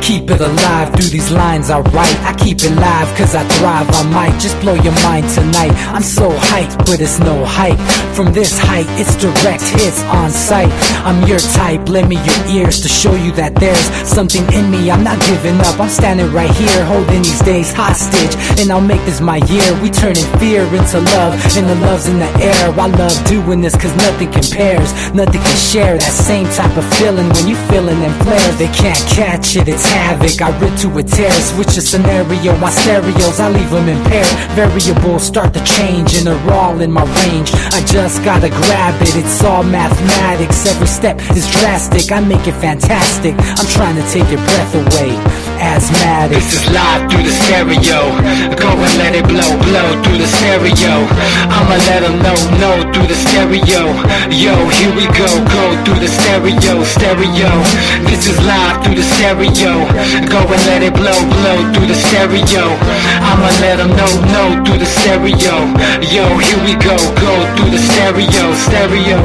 keep it alive through these lines I write. I keep it live cause I thrive. I might just blow your mind tonight. I'm so hyped, but it's no hype. From this height, it's direct hits on sight. I'm your type, lend me your ears to show you that there's something in me. I'm not giving up, I'm standing right here, holding these days hostage, and I'll make this my year. We turning fear into love, and the love's in the air. I love doing this cause nothing compares, nothing can share that same type of feeling when you feeling them flares. They can't catch it, it's havoc. I rip to a tear, switch a scenario. My stereos, I leave them impaired. Variables start to change and they're all in my range. I just gotta grab it, it's all mathematics. Every step is drastic, I make it fantastic. I'm trying to take your breath away. Asthmatic. This is live through the stereo. Go and let it blow, blow through the stereo. I'ma let them know through the stereo. Yo, here we go through the stereo, stereo. This is live through the stereo. Go and let it blow, blow through the stereo. I'ma let them know through the stereo. Yo, here we go through the stereo, stereo.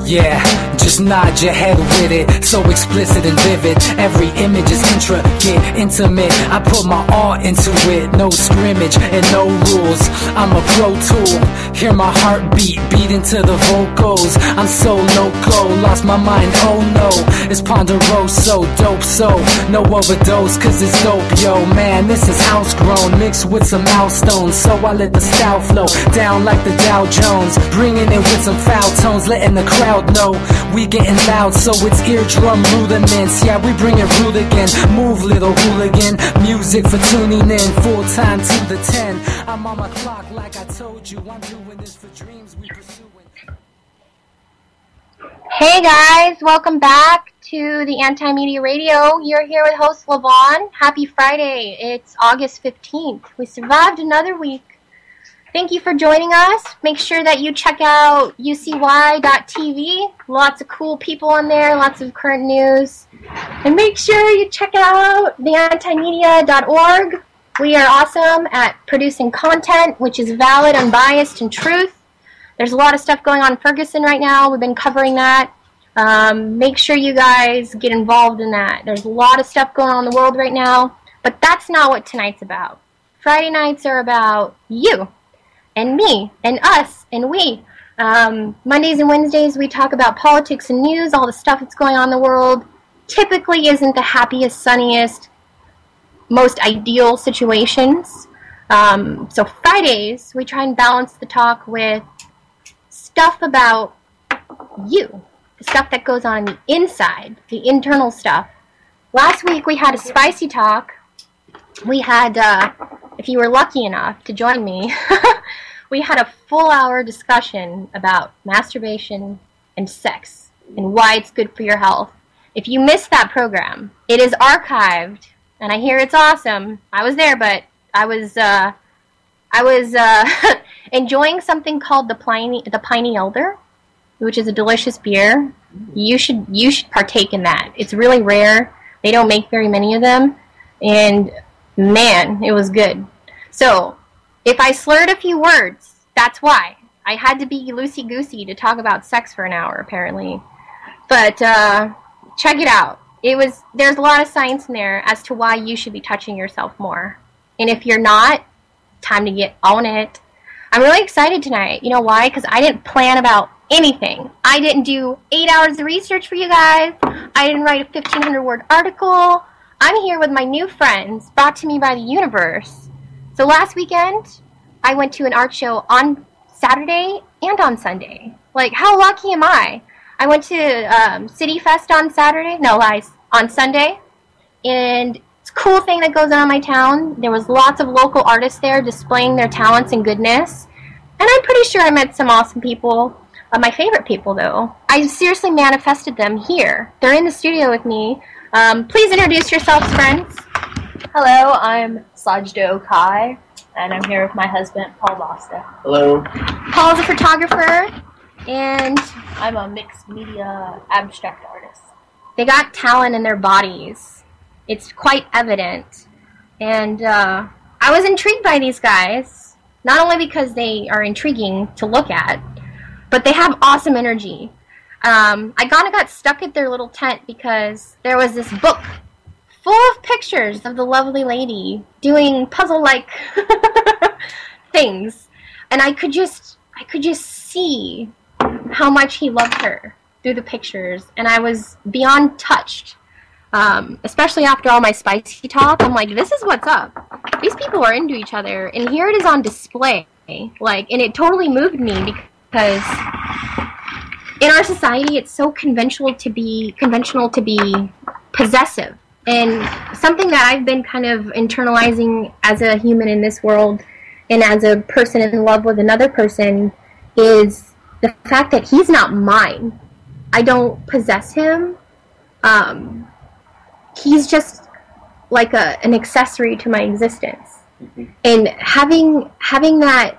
Yeah, just nod your head with it, so explicit and vivid. Every image is intricate, intimate. I put my all into it, no scrimmage and no rules. I'm a pro tool, hear my heartbeat, beat into the vocals. I'm so loco, lost my mind, oh no. It's ponderoso, dope, so no overdose, cause it's dope, yo. Man, this is house grown, mixed with some milestones. So I let the style flow down like the Dow Jones, bringing it with some foul tones, letting the crowd know we getting loud, so it's eardrum rudiments. Yeah, we bring it rude again. Move, little hooligan. Music for tuning in, full time to the 10. I'm on my clock like I told you. I'm doing this for dreams we pursuing. Hey guys, welcome back to the Anti-Media Radio. You're here with host Lavon. Happy Friday. It's August 15th. We survived another week. Thank you for joining us. Make sure that you check out ucy.tv. Lots of cool people on there, lots of current news. And make sure you check out theantimedia.org. We are awesome at producing content which is valid, unbiased, and truth. There's a lot of stuff going on in Ferguson right now. We've been covering that. Make sure you guys get involved in that. There's a lot of stuff going on in the world right now, but that's not what tonight's about. Friday nights are about you. And me, and us, and we. Mondays and Wednesdays we talk about politics and news, all the stuff that's going on in the world. Typically isn't the happiest, sunniest, most ideal situations. So Fridays we try and balance the talk with stuff about you. The stuff that goes on the inside, the internal stuff. Last week we had a spicy talk. We had, if you were lucky enough to join me, we had a full-hour discussion about masturbation and sex and why it's good for your health. If you missed that program, it is archived, and I hear it's awesome. I was there, but I was enjoying something called the Piney Elder, which is a delicious beer. You should partake in that. It's really rare. They don't make very many of them, and man, it was good. So, if I slurred a few words, that's why. I had to be loosey-goosey to talk about sex for an hour, apparently. But, check it out. There's a lot of science in there as to why you should be touching yourself more. And if you're not, time to get on it. I'm really excited tonight. You know why? Because I didn't plan about anything. I didn't do 8 hours of research for you guys. I didn't write a 1,500-word article. I'm here with my new friends, brought to me by the universe. So last weekend, I went to an art show on Saturday and on Sunday. Like, how lucky am I? I went to City Fest on Saturday. No, lies. On Sunday. And it's a cool thing that goes on in my town. There was lots of local artists there displaying their talents and goodness. And I'm pretty sure I met some awesome people. My favorite people, though. I seriously manifested them here. They're in the studio with me. Please introduce yourselves, friends. Hello, I'm Sajdo Kai, and I'm here with my husband, Paul Basta. Hello. Paul's a photographer, and I'm a mixed media abstract artist. They got talent in their bodies. It's quite evident. And I was intrigued by these guys, not only because they are intriguing to look at, but they have awesome energy. I kind of got stuck at their little tent because there was this book full of pictures of the lovely lady doing puzzle-like things. And I could just see how much he loved her through the pictures. And I was beyond touched. Especially after all my spicy talk, I'm like, this is what's up. These people are into each other, and here it is on display. Like, and it totally moved me because in our society, it's so conventional to be possessive, and something that I've been kind of internalizing as a human in this world, and as a person in love with another person, is the fact that he's not mine. I don't possess him. He's just like an accessory to my existence. Mm-hmm. And having that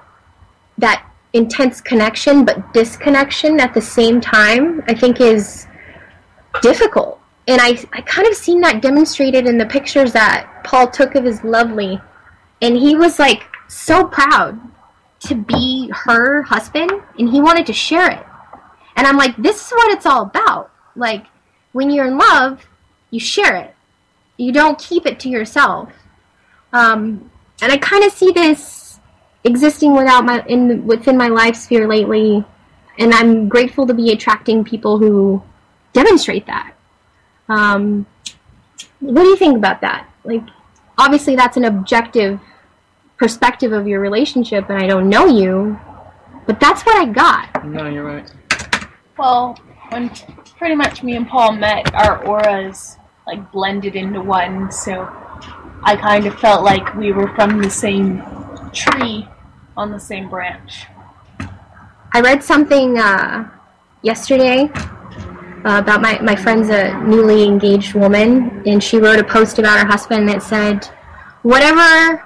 intense connection but disconnection at the same time, I think is difficult. And I kind of seen that demonstrated in the pictures that Paul took of his lovely. And he was like so proud to be her husband, and he wanted to share it. And I'm like, this is what it's all about. Like, when you're in love, you share it. You don't keep it to yourself. And I kind of see this existing within my life sphere lately, and I'm grateful to be attracting people who demonstrate that. What do you think about that? Like, obviously that's an objective perspective of your relationship, and I don't know you, but that's what I got. No, you're right. Well, when pretty much me and Paul met, our auras like blended into one, so I kind of felt like we were from the same tree on the same branch. I read something yesterday about my friend's a newly engaged woman, and she wrote a post about her husband that said, whatever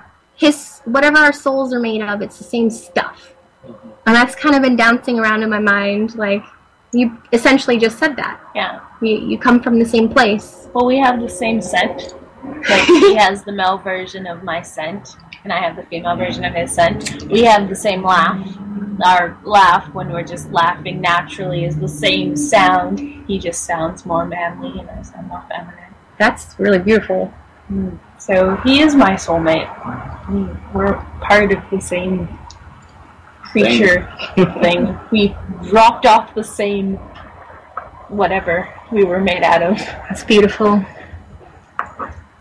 our souls are made of, it's the same stuff. And that's kind of been dancing around in my mind. Like, you essentially just said that. Yeah. You come from the same place. Well, we have the same scent. Like, he has the male version of my scent, and I have the female version of his scent. We have the same laugh. Our laugh, when we're just laughing naturally, is the same sound. He just sounds more manly, and I sound more feminine. That's really beautiful. So he is my soulmate. We're part of the same creature thing. We dropped off the same whatever we were made out of. That's beautiful.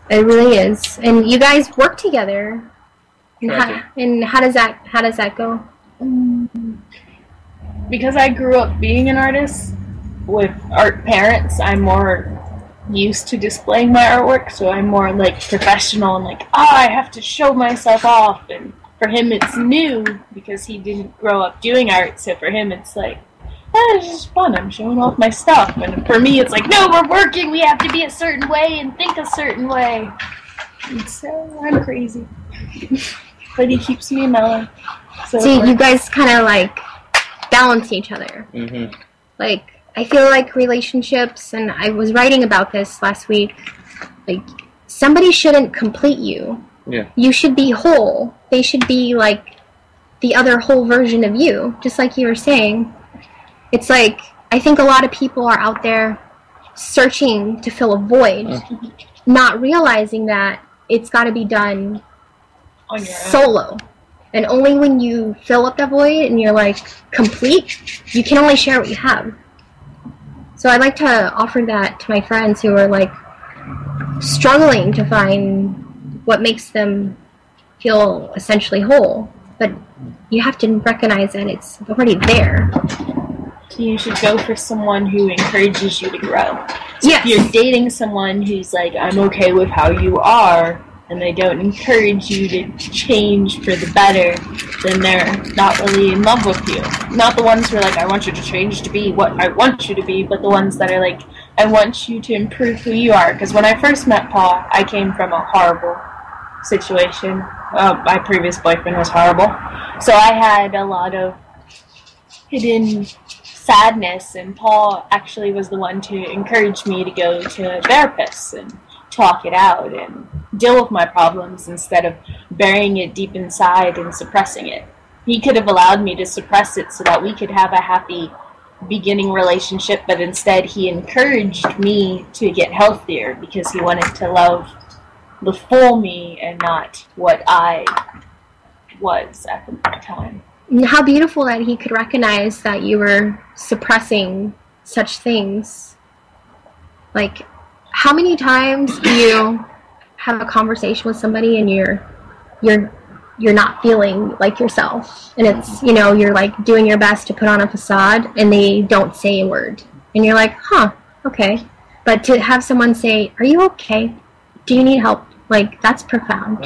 It really is. And you guys work together. And how does that go? Because I grew up being an artist with art parents, I'm more used to displaying my artwork, so I'm more like professional and like, I have to show myself off. And for him it's new because he didn't grow up doing art, so for him it's like, it's just fun, I'm showing off my stuff. And for me it's like, no, we're working, we have to be a certain way and think a certain way. And so I'm crazy. But he keeps me mellow. So you guys kind of like balance each other. Mm-hmm. Like, I feel like relationships, and I was writing about this last week, like, somebody shouldn't complete you. Yeah. You should be whole. They should be like the other whole version of you, just like you were saying. It's like, I think a lot of people are out there searching to fill a void, not realizing that it's got to be done on your solo. own. And only when you fill up that void and you're like complete, you can only share what you have. So I'd like to offer that to my friends who are like struggling to find what makes them feel essentially whole. But you have to recognize that it's already there. You should go for someone who encourages you to grow. So yes. If you're dating someone who's like, I'm okay with how you are, and they don't encourage you to change for the better, then they're not really in love with you. Not the ones who are like, I want you to change to be what I want you to be, but the ones that are like, I want you to improve who you are. Because when I first met Paul, I came from a horrible situation. My previous boyfriend was horrible. So I had a lot of hidden sadness, and Paul actually was the one to encourage me to go to therapists and talk it out and deal with my problems instead of burying it deep inside and suppressing it. He could have allowed me to suppress it so that we could have a happy beginning relationship, but instead he encouraged me to get healthier because he wanted to love the full me and not what I was at the time. How beautiful that he could recognize that you were suppressing such things. Like, how many times do you have a conversation with somebody and you're not feeling like yourself, and it's, you know, you're like doing your best to put on a facade and they don't say a word, and you're like, huh, okay. But to have someone say, are you okay? Do you need help? Like, that's profound.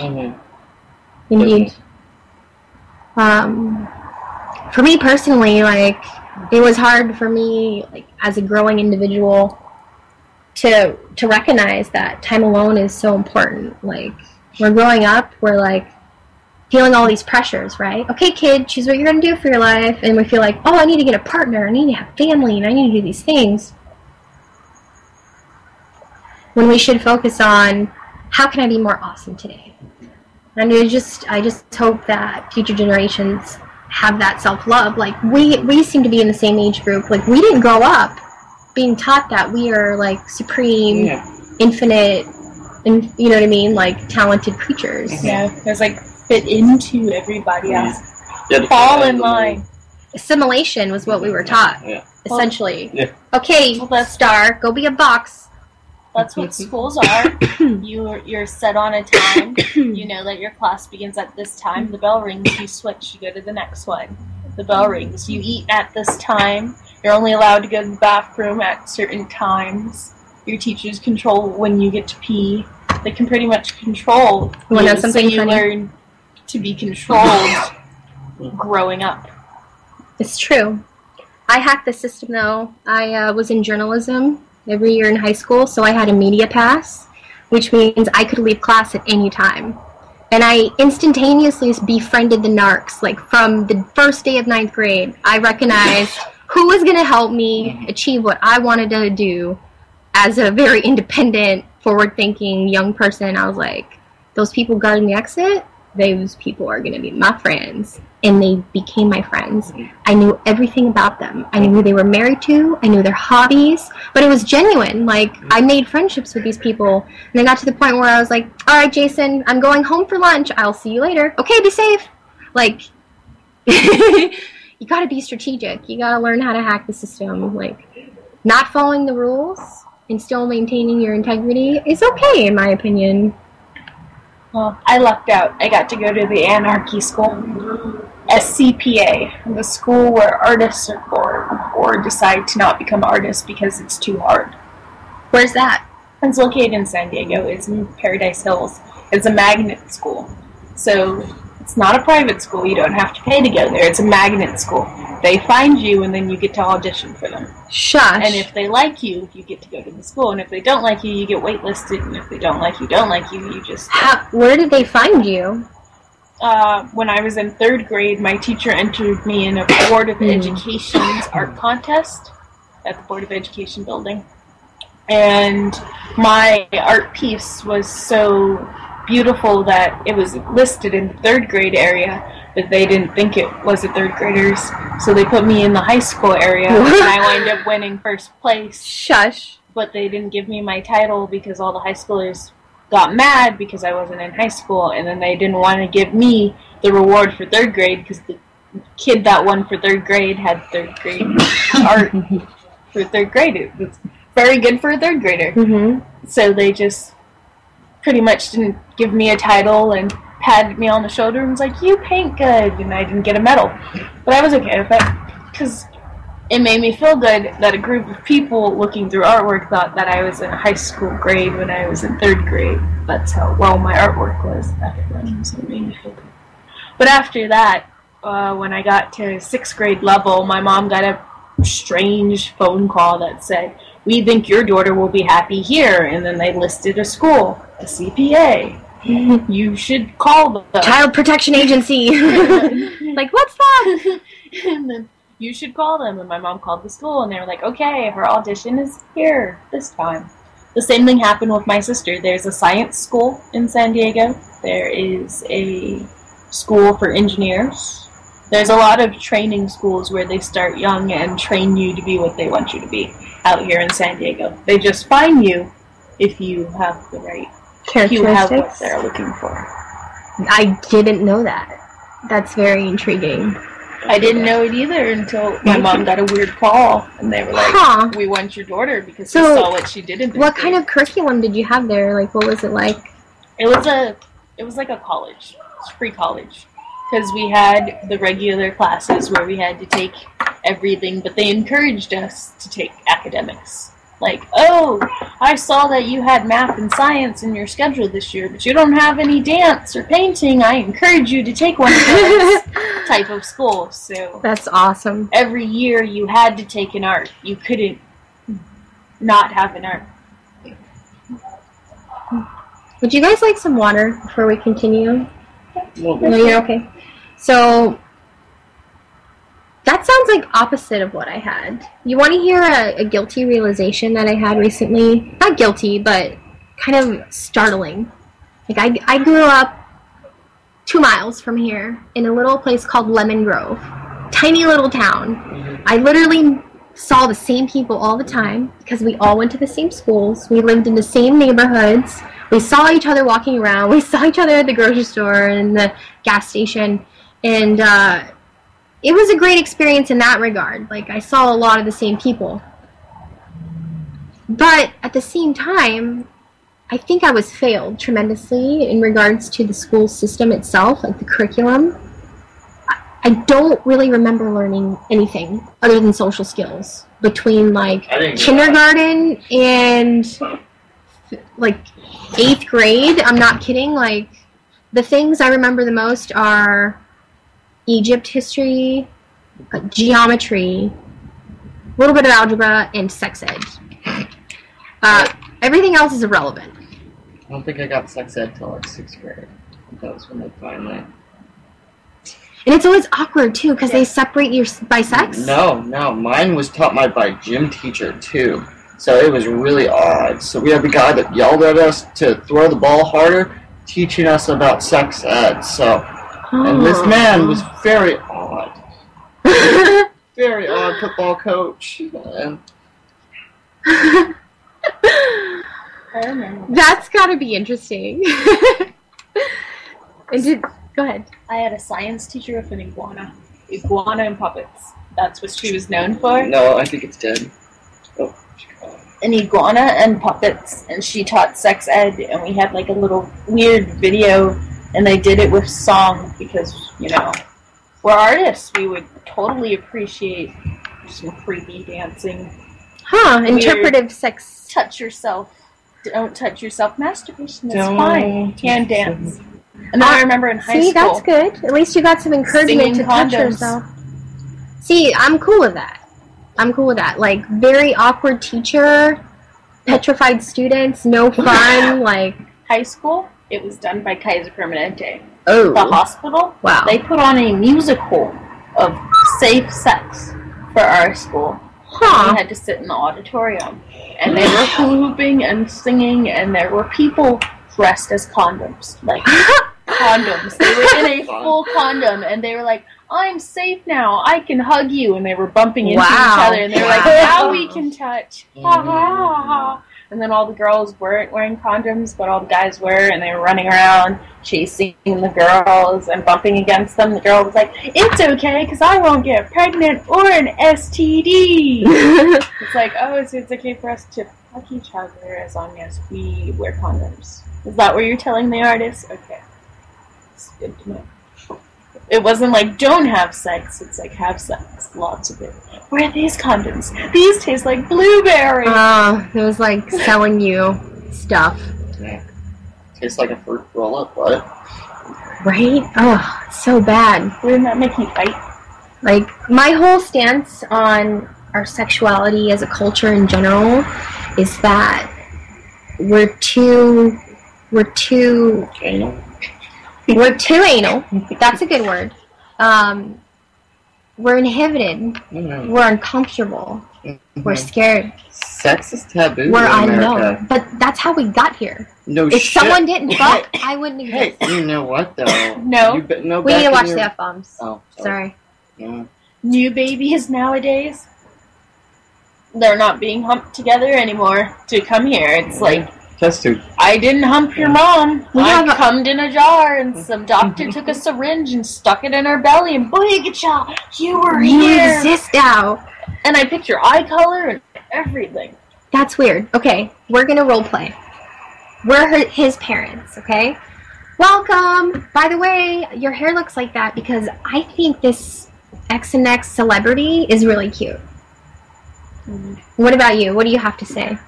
Indeed. For me personally, like, it was hard for me, like, as a growing individual to recognize that time alone is so important. Like, we're growing up, we're like feeling all these pressures, right? Okay, kid, choose what you're going to do for your life. And we feel like, oh, I need to get a partner, I need to have family, and I need to do these things. When we should focus on, how can I be more awesome today? And I just hope that future generations have that self-love. Like, we seem to be in the same age group. Like, we didn't grow up being taught that we are, like, supreme, infinite, and, you know what I mean, like, talented creatures. Yeah, there's, like, fit into everybody else. Fall in line. Assimilation was what we were taught, essentially. Yeah. Okay, star, go be a box. That's what schools are. You're set on a time. You know that your class begins at this time. The bell rings, you switch, you go to the next one. The bell rings, you eat at this time. You're only allowed to go to the bathroom at certain times. Your teachers control when you get to pee. They can pretty much control You want to know something so you funny? learn to be controlled growing up. It's true. I hacked the system, though. I was in journalism every year in high school, so I had a media pass, which means I could leave class at any time. And I instantaneously befriended the narcs. Like, from the first day of 9th grade, I recognized who was going to help me achieve what I wanted to do. As a very independent, forward-thinking young person, I was like, those people guarding the exit, those people are going to be my friends. And they became my friends. I knew everything about them. I knew who they were married to. I knew their hobbies. But it was genuine. Like, I made friendships with these people. And I got to the point where I was like, all right, Jason, I'm going home for lunch. I'll see you later. Okay, be safe. Like, you got to be strategic. You got to learn how to hack the system. Like, not following the rules and still maintaining your integrity is okay, in my opinion. Well, I lucked out. I got to go to the Anarchy School, SCPA, the school where artists are born or decide to not become artists because it's too hard. Where's that? It's located in San Diego. It's in Paradise Hills. It's a magnet school. So it's not a private school. You don't have to pay to go there. It's a magnet school. They find you, and then you get to audition for them. Shush. And if they like you, you get to go to the school. And if they don't like you, you get waitlisted. And if they don't like you, you just... Where did they find you? When I was in 3rd grade, my teacher entered me in a Board of Education's art contest at the Board of Education building. And my art piece was so beautiful that it was listed in the 3rd grade area, but they didn't think it was the 3rd graders, so they put me in the high school area, and I wound up winning 1st place. Shush. But they didn't give me my title because all the high schoolers got mad because I wasn't in high school, and then they didn't want to give me the reward for 3rd grade because the kid that won for 3rd grade had 3rd grade art for 3rd grade. It was very good for a 3rd grader. Mm-hmm. So they just pretty much didn't give me a title and patted me on the shoulder and was like, you paint good, and I didn't get a medal. But I was okay with that, because it made me feel good that a group of people looking through artwork thought that I was in a high school grade when I was in 3rd grade. That's how well my artwork was back then, so it made me feel good. But after that, when I got to 6th grade level, my mom got a strange phone call that said, we think your daughter will be happy here, and then they listed a school, a CPA. You should call them. Child Protection Agency. Like, what's that? And then you should call them. And my mom called the school, and they were like, okay, her audition is here this time. The same thing happened with my sister. There's a science school in San Diego. There is a school for engineers. There's a lot of training schools where they start young and train you to be what they want you to be out here in San Diego. They just find you if you have the right, if you have what they're looking for. I didn't know that. That's very intriguing. I didn't know it either until my mom got a weird call, and they were like, "We want your daughter because we saw what she did in 5th grade." What kind of curriculum did you have there? Like, what was it like? It was like a college. It's free college. Because we had the regular classes where we had to take everything, but they encouraged us to take academics. Like, oh, I saw that you had math and science in your schedule this year, but you don't have any dance or painting. I encourage you to take one of those type of schools. So that's awesome. Every year you had to take an art. You couldn't not have an art. Would you guys like some water before we continue? No, you're okay. So that sounds like opposite of what I had. You want to hear a guilty realization that I had recently? Not guilty, but kind of startling. Like I grew up 2 miles from here in a little place called Lemon Grove. Tiny little town. I literally saw the same people all the time because we all went to the same schools. We lived in the same neighborhoods. We saw each other walking around. We saw each other at the grocery store and the gas station. And it was a great experience in that regard. Like, I saw a lot of the same people. But at the same time, I think I was failed tremendously in regards to the school system itself, like the curriculum. I don't really remember learning anything other than social skills between, like, kindergarten and, like, 8th grade. I'm not kidding. Like, the things I remember the most are Egypt history, geometry, a little bit of algebra, and sex ed. Everything else is irrelevant. I don't think I got sex ed till like 6th grade. That was when they finally... And it's always awkward, too, because they separate you by sex? No. Mine was taught by gym teacher, too. So it was really odd. So we had the guy that yelled at us to throw the ball harder, teaching us about sex ed. So, and this man was very odd. Very odd football coach. And I remember. That's gotta be interesting. Go ahead. I had a science teacher with an iguana. Iguana and puppets. That's what she was known for. No, I think it's dead. Oh. An iguana and puppets, and she taught sex ed, and we had like a little weird video, and they did it with song because, you know, we're artists. We would totally appreciate some creepy dancing. Interpretive sex. Touch yourself. Don't touch yourself. Masturbation is fine. Can dance. And then I remember in high school. See, that's good. At least you got some encouragement to touch yourself. See, I'm cool with that. Like, very awkward teacher, petrified students, no fun, like... High school, it was done by Kaiser Permanente. Oh. The hospital, wow. They put on a musical of safe sex for our school. We had to sit in the auditorium. And they were hula-hooping and singing, and there were people dressed as condoms. Like, condoms. They were in a full condom, and they were like, I'm safe now. I can hug you. And they were bumping into each other. And they were like, now we can touch. Ha, ha, ha, ha. And then all the girls weren't wearing condoms, but all the guys were. And they were running around chasing the girls and bumping against them. The girl was like, it's okay because I won't get pregnant or an STD. It's like, oh, so it's okay for us to fuck each other as long as we wear condoms. Is that what you're telling the artist? Okay. It's good to know. It wasn't like, don't have sex. It's like, have sex. Lots of it. Wear these condoms. These taste like blueberry. It was like selling you stuff. Yeah. Tastes like a fruit roll-up, what? Right? Oh, it's so bad. Wouldn't that make you fight? Like, my whole stance on our sexuality as a culture in general is that we're too anal. We're too anal. That's a good word. We're inhibited. Mm-hmm. We're uncomfortable. Mm-hmm. We're scared. Sex is taboo We're in America. unknown. But that's how we got here. No if shit. Someone didn't fuck, I wouldn't exist. Hey, you know what, though? No. We need to watch the F-bombs. Oh, sorry. Yeah. New babies nowadays, they're not being humped together anymore to come here. It's like, Test tube. I didn't hump your mom. We I have a- cummed in a jar, and some doctor took a syringe and stuck it in her belly, and boy, you were You here. exist now. And I picked your eye color and everything. That's weird. Okay, we're gonna role play. We're his parents, okay? Welcome! By the way, your hair looks like that because I think this X and X celebrity is really cute. What about you? What do you have to say?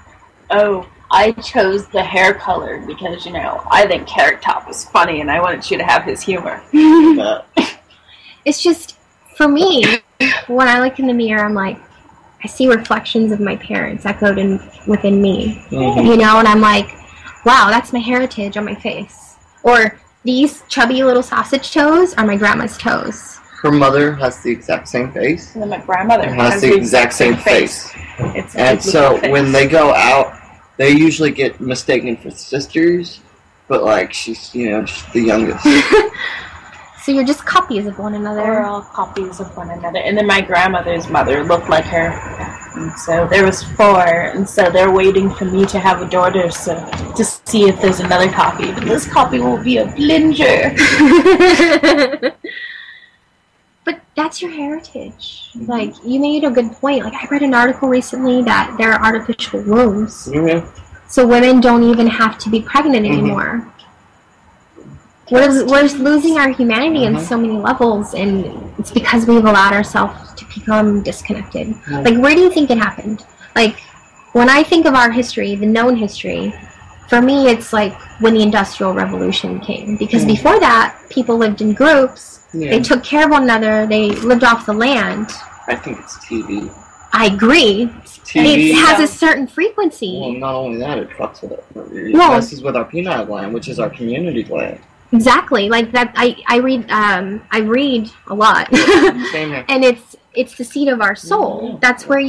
Oh, I chose the hair color because, I think Carrot Top is funny and I wanted you to have his humor. But It's just, for me, when I look in the mirror, I'm like, I see reflections of my parents echoed within me. Mhm. And I'm like, wow, that's my heritage on my face. Or these chubby little sausage toes are my grandma's toes. her mother has the exact same face. And then my grandmother Has the exact same face. It's a And duplicate so face. when they go out, they usually get mistaken for sisters. But like she's, just the youngest. So you're just copies of one We're another. all copies of one another. And then my grandmother's mother looked like her. And so there was 4, and so they're waiting for me to have a daughter to see if there's another copy. But this copy will be a blinger. But that's your heritage. Like, you made a good point. Like, I read an article recently that there are artificial wombs. Mhm. So women don't even have to be pregnant anymore. We're losing our humanity in so many levels, and it's because we've allowed ourselves to become disconnected. Like, where do you think it happened? Like, when I think of our history, the known history, for me, it's like when the Industrial Revolution came. Because before that, people lived in groups. Yeah. They took care of one another. They lived off the land. I think it's TV. I agree. TV. It has a certain frequency. Well, not only that, it fucks with it. It Well- messes with our penile gland, which is our community gland. Exactly. Like that. I read a lot, Same here. and it's the seat of our soul. Yeah. That's where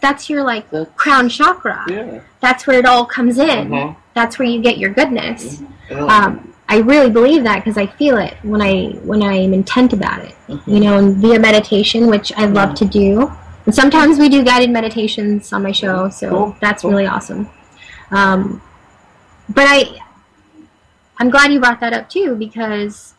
that's your like That's- crown chakra. Yeah. That's where it all comes in. Uh-huh. That's where you get your goodness. Yeah. I really believe that because I feel it when I'm intent about it. Mhm. And via meditation, which I love to do. And sometimes we do guided meditations on my show, so Cool. that's Cool. really awesome. But I'm glad you brought that up too, because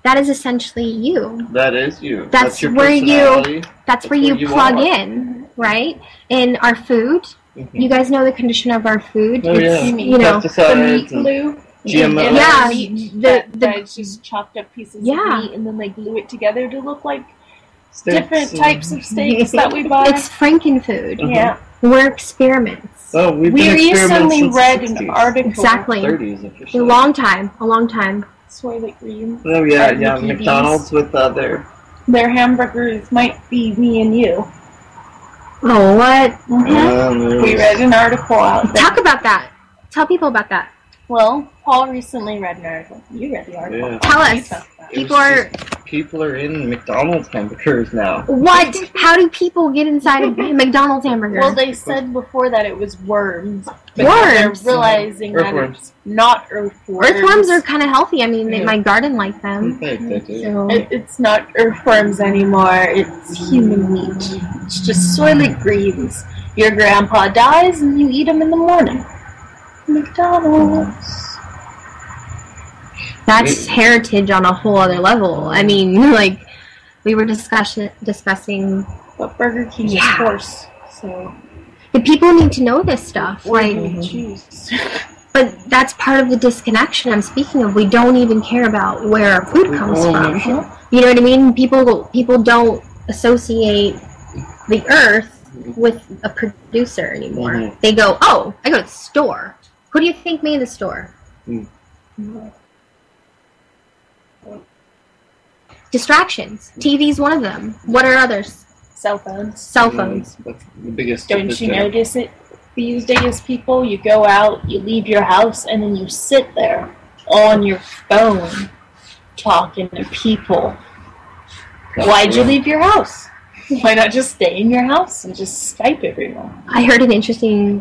that is essentially you. That is you. That's your where personality. That's where you where you plug are. in, right? In our food. Mhm. You guys know the condition of our food. Oh, It's, yeah. you know, The Pesticides meat and glue. GMO. And Yeah, meat the- that's just chopped up pieces Yeah. of meat, and then they glue it together to look like steaks different and- types of steaks that we buy. it's frankenfood. Yeah. We're experiments. Oh, we've We been experimenting recently since read the an 60s. article. Exactly. 30s, A officially. long time. Soylent Green. Oh yeah, at yeah. Mickey D's. McDonald's with Their hamburgers might be me and you. Oh, what? We read an article out there. Talk about that. Tell people about that. Well, Paul recently read an article. You read the article. Yeah. Tell You us. talk about it. People are... in McDonald's hamburgers now. What? How do people get inside a McDonald's hamburger? Well, they said before that it was worms. But now they're Worms? realizing that Earthworms. it's not earthworms. Earthworms are kind of healthy. I mean, Yeah. my garden like them. They do. So, It's not earthworms anymore. It's human meat. It's just Soylent Greens. Your grandpa dies and you eat them in the morning. McDonald's. that's heritage on a whole other level. I mean, like, we were discussing... But Burger King Yeah. is horse. So, The people need to know this stuff. where Like, do we choose? but that's part of the disconnection I'm speaking of. We don't even care about where our food comes from. You know what I mean? People don't associate the earth with a producer anymore. Mhm. They go, oh, I go to the store. Who do you think made the store? Mm. Distractions. TV's one of them. What are others? Cell phones. Cell phones. That's the biggest. Don't you notice it? These days, people, you go out, you leave your house, and then you sit there on your phone talking to people. Why'd you leave your house? Why not just stay in your house and just Skype everyone? I heard an interesting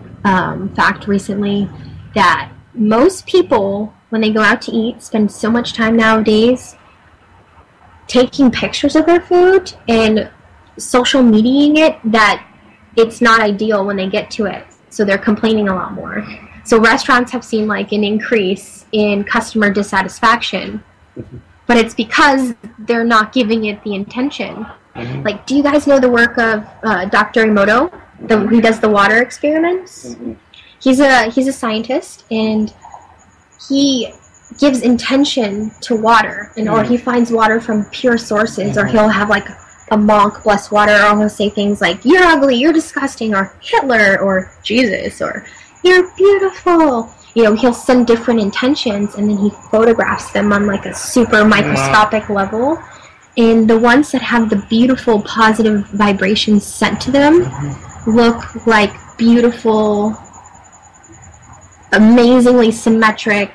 fact recently that most people, when they go out to eat, spend so much time nowadays taking pictures of their food and social mediaing it that it's not ideal when they get to it. So they're complaining a lot more. So restaurants have seen like an increase in customer dissatisfaction, but it's because they're not giving it the intention. Like, do you guys know the work of Dr. Emoto, who does the water experiments? He's a scientist, and he gives intention to water, and or he finds water from pure sources, or he'll have like a monk bless water, or he'll say things like, "You're ugly, you're disgusting," or Hitler, or Jesus, or "You're beautiful." You know, he'll send different intentions, and then he photographs them on like a super microscopic level. And the ones that have the beautiful positive vibrations sent to them look like beautiful, amazingly symmetric,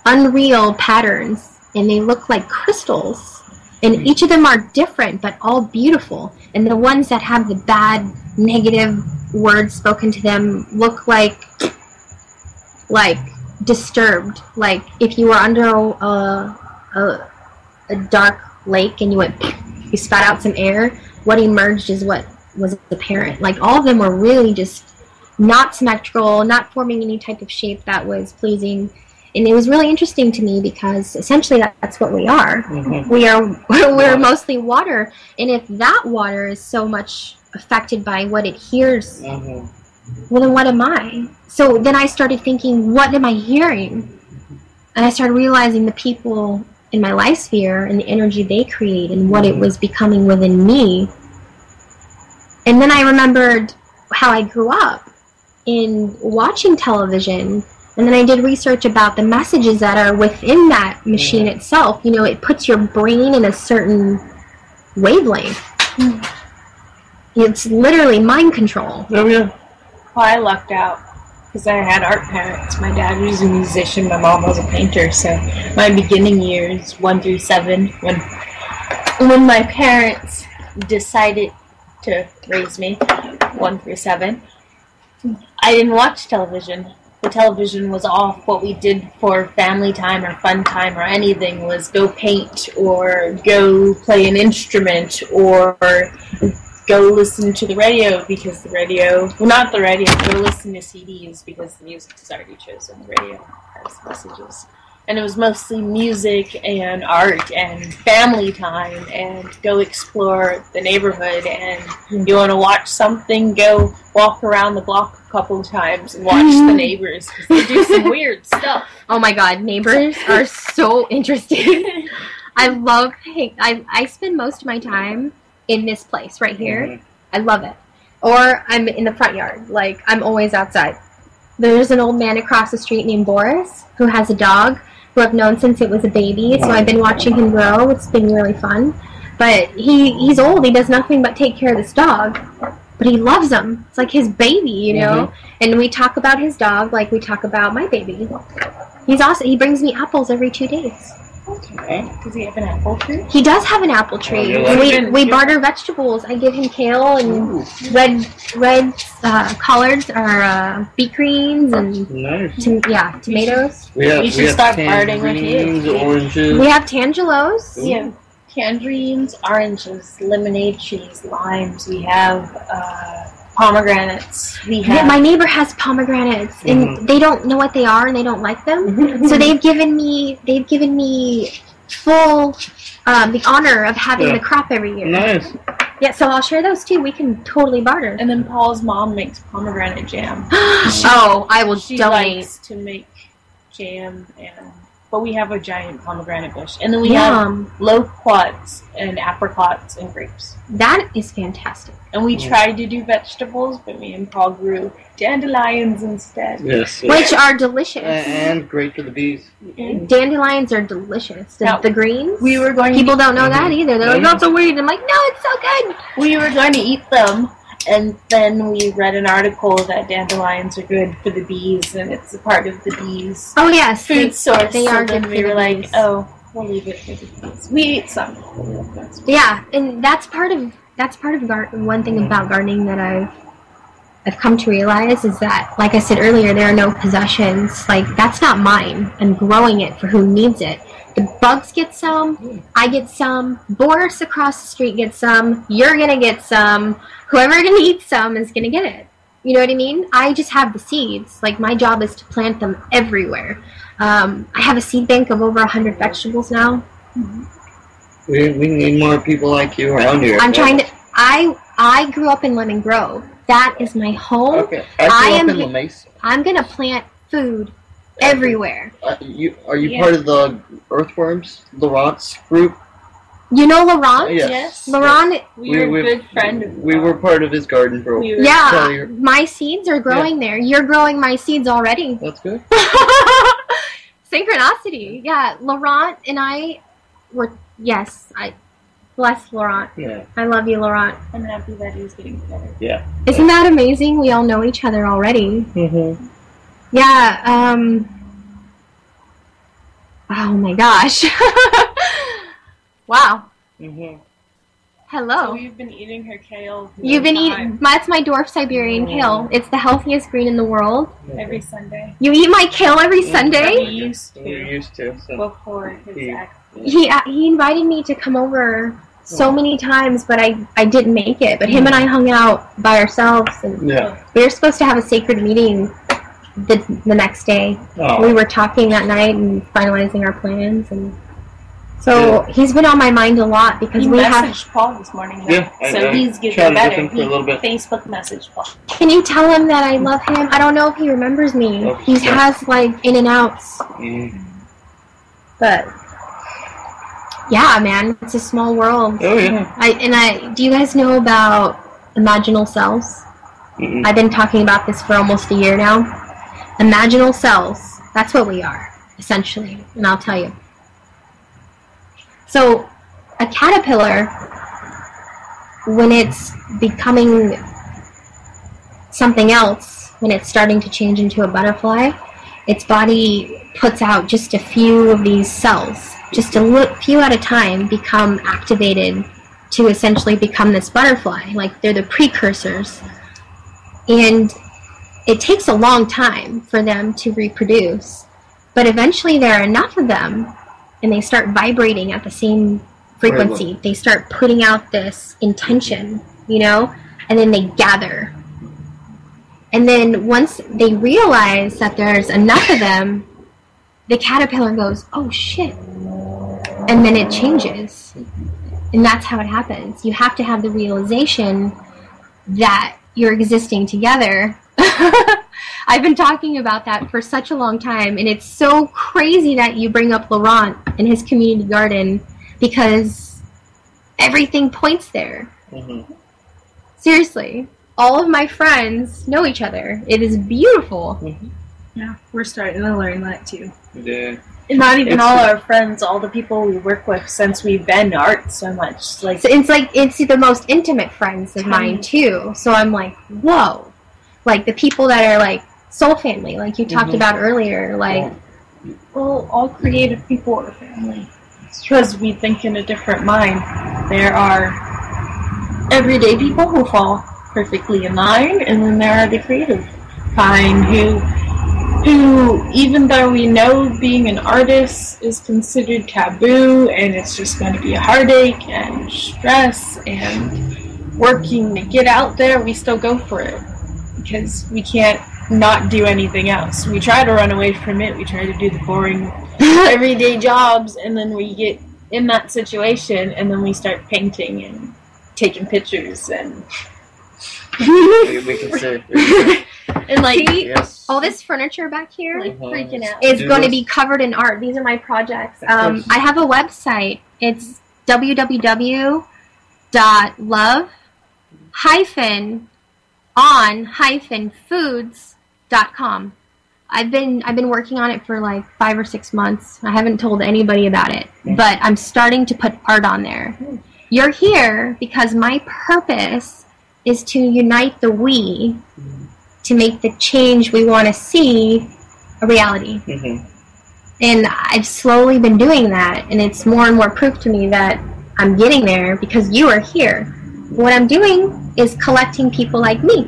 unreal patterns, and they look like crystals. And each of them are different, but all beautiful. And the ones that have the bad, negative words spoken to them look like disturbed. Like if you were under a dark lake and you spat out some air, what emerged is what was apparent. Like all of them were really just not symmetrical, not forming any type of shape that was pleasing. And it was really interesting to me because essentially that's what we are. We're mostly water. And if that water is so much affected by what it hears, well then what am I? So then I started thinking, what am I hearing? And I started realizing the people in my life sphere and the energy they create and what it was becoming within me. And then I remembered how I grew up in watching television, and then I did research about the messages that are within that machine itself. You know, it puts your brain in a certain wavelength. It's literally mind control. Oh, yeah. Well, I lucked out because I had art parents. My dad was a musician, my mom was a painter, so my beginning years, 1 through 7, when my parents decided to raise me, 1 through 7, I didn't watch television. The television was off. What we did for family time or fun time or anything was go paint or go play an instrument or go listen to the radio because the radio, well, not the radio, go listen to CDs because the music is already chosen. The radio has messages. And it was mostly music and art and family time and go explore the neighborhood. And you want to watch something, go walk around the block a couple of times and watch the neighbors because they do some weird stuff. Oh my god, neighbors are so interesting. I spend most of my time in this place right here. I love it. Or I'm in the front yard. Like, I'm always outside. There's an old man across the street named Boris who has a dog who I've known since it was a baby, so I've been watching him grow. It's been really fun. But he's old. He does nothing but take care of this dog. But he loves him. It's like his baby, you know? And we talk about his dog like we talk about my baby. He's awesome. He brings me apples every 2 days. Okay. Does he have an apple tree? He does have an apple tree. We barter vegetables. I give him kale and red collards or beet greens and tomatoes. We should start bartering with you. Oranges. We have tangelos. Yeah. Tangerines, oranges, lemonade trees, limes. We have pomegranates. My neighbor has pomegranates, and they don't know what they are, and they don't like them. So they've given me full the honor of having the crop every year. Nice. Yeah, so I'll share those too. We can totally barter. And then Paul's mom makes pomegranate jam. I will She donate. likes to make jam, but we have a giant pomegranate bush. And then we have loquats and apricots and grapes. That is fantastic. And we tried to do vegetables, but me and Paul grew dandelions instead. Yes. Which are delicious. And great for the bees. Dandelions are delicious. The greens. We were going People don't know that either. They're like, that's a weed. I'm like, no, it's so good. We were going to eat them, and then we read an article that dandelions are good for the bees, and it's a part of the bees' Oh yes, food source. They are then good we for were the like, bees. oh, we'll leave it for the bees. We eat some. Yeah, and that's part of one thing about gardening that I've come to realize is that, like I said earlier, there are no possessions. Like, that's not mine. I'm growing it for who needs it. The bugs get some, I get some, Boris across the street gets some, you're gonna get some, whoever gonna eat some is gonna get it. You know what I mean? I just have the seeds. Like, my job is to plant them everywhere. I have a seed bank of over 100 vegetables now. We need more people like you around here. I'm trying to... I grew up in Lemon Grove. That is my home. Okay. I grew up in La Mesa. I'm gonna plant food everywhere. Are you part of the Earthworms, Laurent's group? You know Laurent? Yes. Laurent... We were a good friend of We were part of his garden for Yeah, my seeds are growing there. You're growing my seeds already. That's good. Synchronicity. Yeah, Laurent and I were... Yes, I... Bless Laurent. Yeah. I love you, Laurent. I'm happy that he's getting better. Yeah. Isn't that amazing? We all know each other already. Mm-hmm. Yeah, oh my gosh. Wow. Mm-hmm. Hello. So you've been eating her kale. You've been eating... That's my dwarf Siberian kale. It's the healthiest green in the world. every Sunday. You eat my kale every Sunday? We used to. We used to. So. Before his accident. He invited me to come over so many times, but I didn't make it. But him and I hung out by ourselves, and we were supposed to have a sacred meeting the next day. Oh. We were talking that night and finalizing our plans, and so he's been on my mind a lot because He we messaged Paul this morning. Yeah, so he's getting better. He Facebook messaged Paul. Can you tell him that I love him? I don't know if he remembers me. Oh, he has like in and outs, but. Yeah, man, it's a small world. Oh yeah. Do you guys know about imaginal cells? Mm-mm. I've been talking about this for almost a year now. Imaginal cells, that's what we are, essentially, and I'll tell you. So, a caterpillar, when it's becoming something else, when it's starting to change into a butterfly, its body puts out just a few of these cells. Just a few at a time become activated to essentially become this butterfly. Like, they're the precursors. And it takes a long time for them to reproduce. But eventually there are enough of them, and they start vibrating at the same frequency. Right. They start putting out this intention, you know? And then they gather. And then once they realize that there's enough of them, the caterpillar goes, oh shit. And then it changes. And that's how it happens. You have to have the realization that you're existing together. I've been talking about that for such a long time, and it's so crazy that you bring up Laurent and his community garden, because everything points there. Mm-hmm. Seriously. All of my friends know each other. It is beautiful. Mm-hmm. Yeah, we're starting to learn that too. Yeah. And not even all our friends, all the people we work with since we've been art so much. Like, so it's the most intimate friends of mine too. So I'm like, whoa. Like the people that are like soul family, like you talked about earlier. Like, well, all creative people are family. It's because we think in a different mind. There are everyday people who fall perfectly in line, and then there are the creative kind who even though we know being an artist is considered taboo and it's just going to be a heartache and stress and working to get out there, we still go for it because we can't not do anything else. We try to run away from it. We try to do the boring everyday jobs, and then we get in that situation, and then we start painting and taking pictures and we can say. And like, yes. all this furniture back here like freaking out. is going to be covered in art. These are my projects. I have a website. It's www.love-on-foods.com. I've been working on it for like 5 or 6 months. I haven't told anybody about it, but I'm starting to put art on there. You're here because my purpose is to unite the we to make the change we want to see a reality. Mm-hmm. And I've slowly been doing that, and it's more and more proof to me that I'm getting there because you are here. What I'm doing is collecting people like me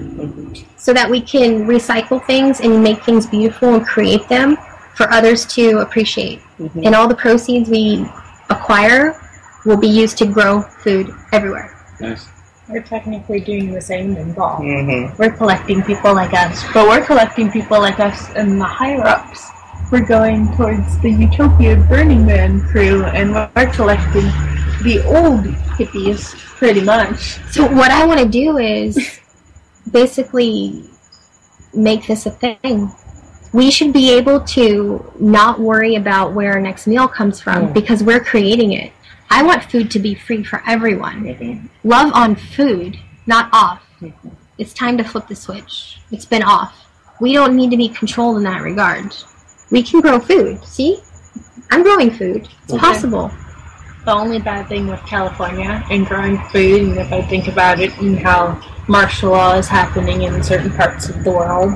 so that we can recycle things and make things beautiful and create them for others to appreciate. and all the proceeds we acquire will be used to grow food everywhere. Nice. We're technically doing the same in golf. Mm-hmm. We're collecting people like us, but we're collecting people like us in the higher-ups. We're going towards the Utopia Burning Man crew, and we're collecting the old hippies, pretty much. So what I want to do is basically make this a thing. We should be able to not worry about where our next meal comes from because we're creating it. I want food to be free for everyone. Mm-hmm. Love on food, not off. It's time to flip the switch. It's been off. We don't need to be controlled in that regard. We can grow food. See? I'm growing food. It's possible. The only bad thing with California and growing food, and if I think about it and how martial law is happening in certain parts of the world,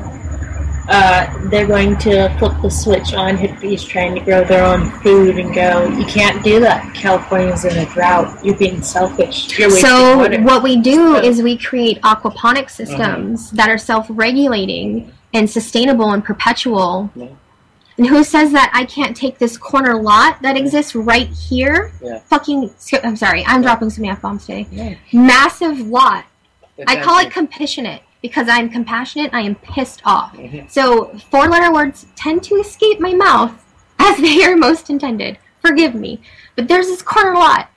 they're going to flip the switch on hippies trying to grow their own food and go, you can't do that. California's in a drought. You're being selfish. You're wasting water. What we do is we create aquaponic systems that are self-regulating and sustainable and perpetual. And who says that I can't take this corner lot that exists right here? I'm sorry, I'm dropping some F-bombs today. Massive lot. I call it compassionate because I'm compassionate, I am pissed off. So 4-letter words tend to escape my mouth as they are most intended. Forgive me. But there's this corner lot.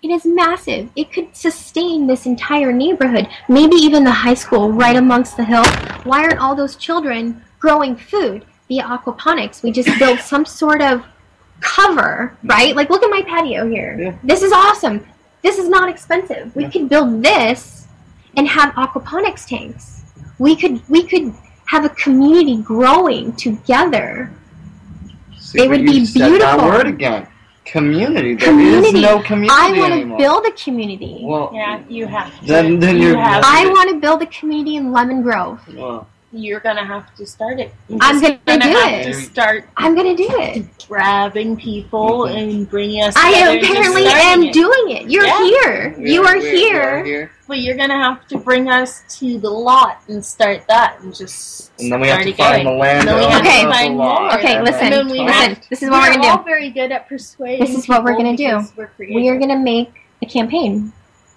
It is massive. It could sustain this entire neighborhood, maybe even the high school right amongst the hill. Why aren't all those children growing food via aquaponics? We just build some sort of cover, right? Like, look at my patio here. This is awesome. This is not expensive. We could build this and have aquaponics tanks. We could have a community growing together. See, it would be beautiful. That word again. Community. There is no community I want anymore. to build a community. Well, yeah, you have to. Then I want to build a community in Lemon Grove. Well, you're gonna have to start it. I'm gonna do it. Start. I'm gonna do it. Grabbing people and bringing us. I apparently am doing it. You're here. You are here. here. But you're gonna have to bring us to the lot and start that and just. And then we have to find the land. And then we have to find more. Okay, listen. This is what we're gonna do. We're all very good at persuading. This is what we're gonna do. We are gonna make a campaign.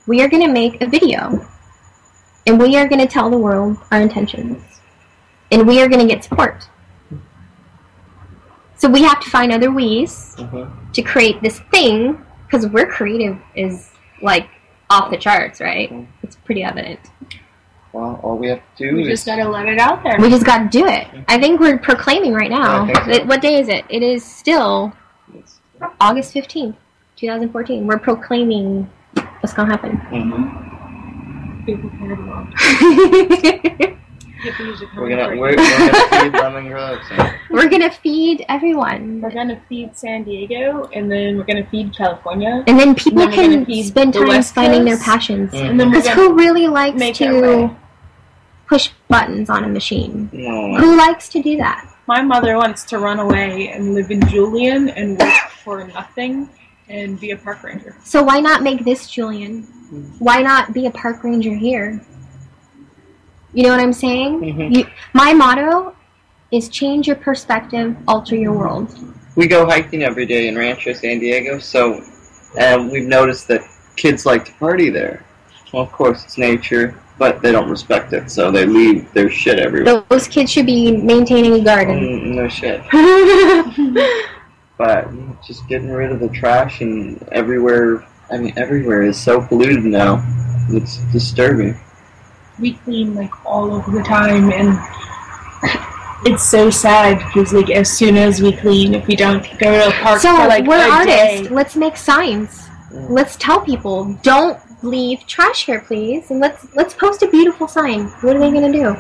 We are gonna make a video, and we are gonna tell the world our intentions. And we are going to get support. So we have to find other ways to create this thing, because we're creative is, like, off the charts, right? It's pretty evident. Well, all we have to do is... We just got to let it out there. We just got to do it. I think we're proclaiming right now. So. What day is it? It is still August 15th, 2014. We're proclaiming what's going to happen. People care. We're gonna feed Lemon Grove. So. We're gonna feed everyone. We're gonna feed San Diego, and then we're gonna feed California. And then people can spend time finding their passions. Because who really likes to push buttons on a machine? No. Who likes to do that? My mother wants to run away and live in Julian and work for nothing and be a park ranger. So why not make this Julian? Why not be a park ranger here? You know what I'm saying? My motto is change your perspective, alter your world. We go hiking every day in Rancho San Diego, so we've noticed that kids like to party there. Well, of course, it's nature, but they don't respect it, so they leave their shit everywhere. Those kids should be maintaining a garden. No shit. But just getting rid of the trash and everywhere, everywhere is so polluted now. It's disturbing. We clean like all over the time, and it's so sad because like as soon as we clean, if we don't go to a park for like we're a artists. day, Let's make signs. Let's tell people don't leave trash here, please, and let's post a beautiful sign. What are they gonna do?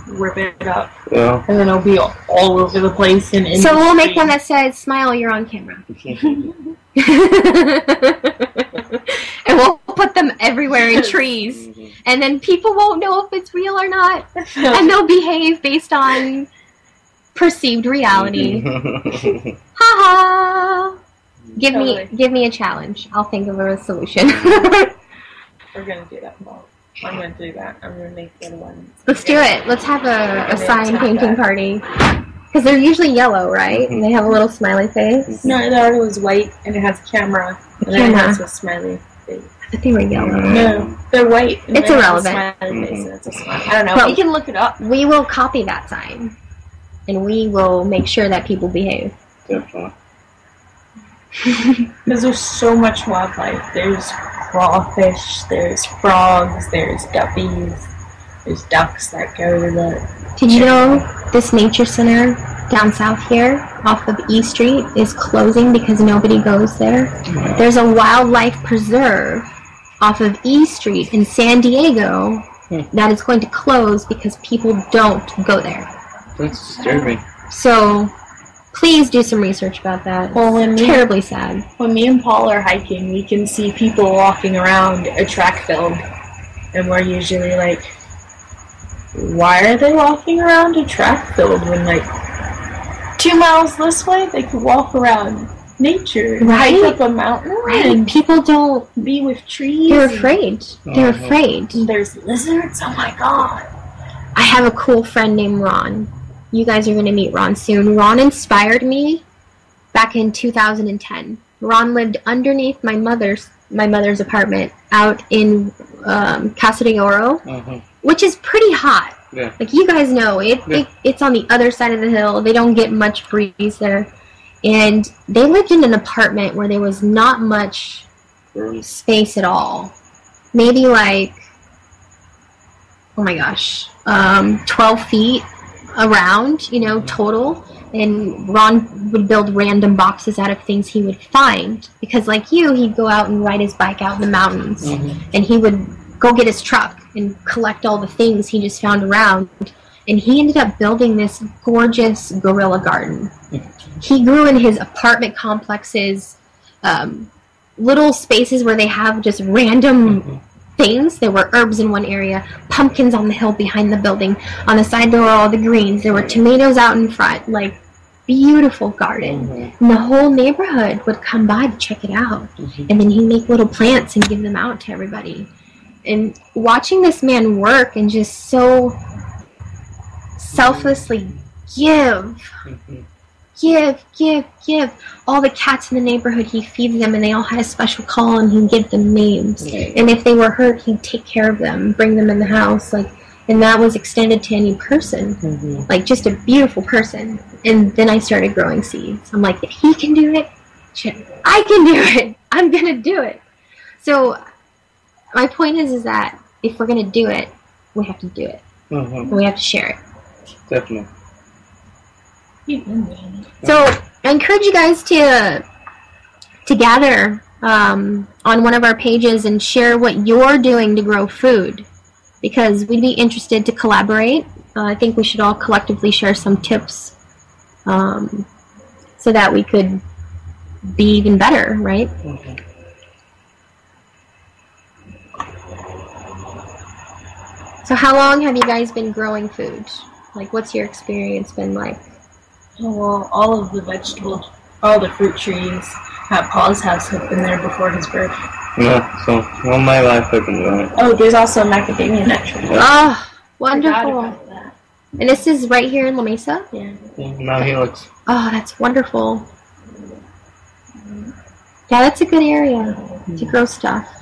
Rip it up, and then it'll be all over the place. And so we'll make one that says "Smile, you're on camera." And we'll put them everywhere in trees. And then people won't know if it's real or not. And they'll behave based on perceived reality. Ha ha! Give me a challenge. I'll think of a solution. We're gonna do that tomorrow. I'm gonna do that. I'm gonna make the other one. Let's do it. Let's have a sign painting party. Because they're usually yellow, right? And they have a little smiley face. No, the other was white, and it has a camera. And then it has a smiley face. I think we're yellow. No, they're white. And It's they have a irrelevant. smiley face, and it's a smile. I don't know. But we can look it up. we will copy that sign. And we will make sure that people behave. Definitely. Because there's so much wildlife. There's crawfish, there's frogs, there's guppies, there's ducks that go to the... Did you know this nature center down south here off of E Street is closing because nobody goes there? There's a wildlife preserve off of E Street in San Diego that is going to close because people don't go there. That's disturbing. So please do some research about that. Well, It's terribly sad. When me and Paul are hiking, we can see people walking around a track field. And we're usually like, why are they walking around a track field when, like, 2 miles this way, they could walk around nature and Right? hike up a mountain Right? and People don't. be with trees. They're afraid. They're afraid. And there's lizards. Oh my god. I have a cool friend named Ron. You guys are going to meet Ron soon. Ron inspired me back in 2010. Ron lived underneath my mother's apartment out in Casa de Oro, which is pretty hot. Yeah. Like you guys know, it's on the other side of the hill. They don't get much breeze there. And they lived in an apartment where there was not much space at all. Maybe like, oh my gosh, 12 feet around, you know, total. And Ron would build random boxes out of things he would find. Because like you, he'd go out and ride his bike out in the mountains. And he would go get his truck and collect all the things he just found around. And he ended up building this gorgeous gorilla garden. He grew in his apartment complexes, little spaces where they have just random things. There were herbs in one area, pumpkins on the hill behind the building. On the side there were all the greens. There were tomatoes out in front. Like, beautiful garden. And the whole neighborhood would come by to check it out. And then he'd make little plants and give them out to everybody. And watching this man work and just so selflessly give. All the cats in the neighborhood, he feeds them, and they all had a special call, and he'd give them names. And if they were hurt, he'd take care of them, bring them in the house, like, and that was extended to any person, like just a beautiful person. And then I started growing seeds. I'm like, if he can do it, shit, I can do it. I'm gonna do it. So my point is that if we're gonna do it, we have to do it, and we have to share it. Definitely. So I encourage you guys to gather on one of our pages and share what you're doing to grow food, because we'd be interested to collaborate. I think we should all collectively share some tips so that we could be even better, right? So how long have you guys been growing food? Like, what's your experience been like? Oh, well, all of the vegetables, all the fruit trees at Paul's house have been there before his birth. Yeah, so all my life I've been doing it. Oh, there's also a macadamia nut tree. Oh, Forgot wonderful. about that. And this is right here in La Mesa? Yeah. Now he looks. Oh, that's wonderful. Yeah, that's a good area to grow stuff.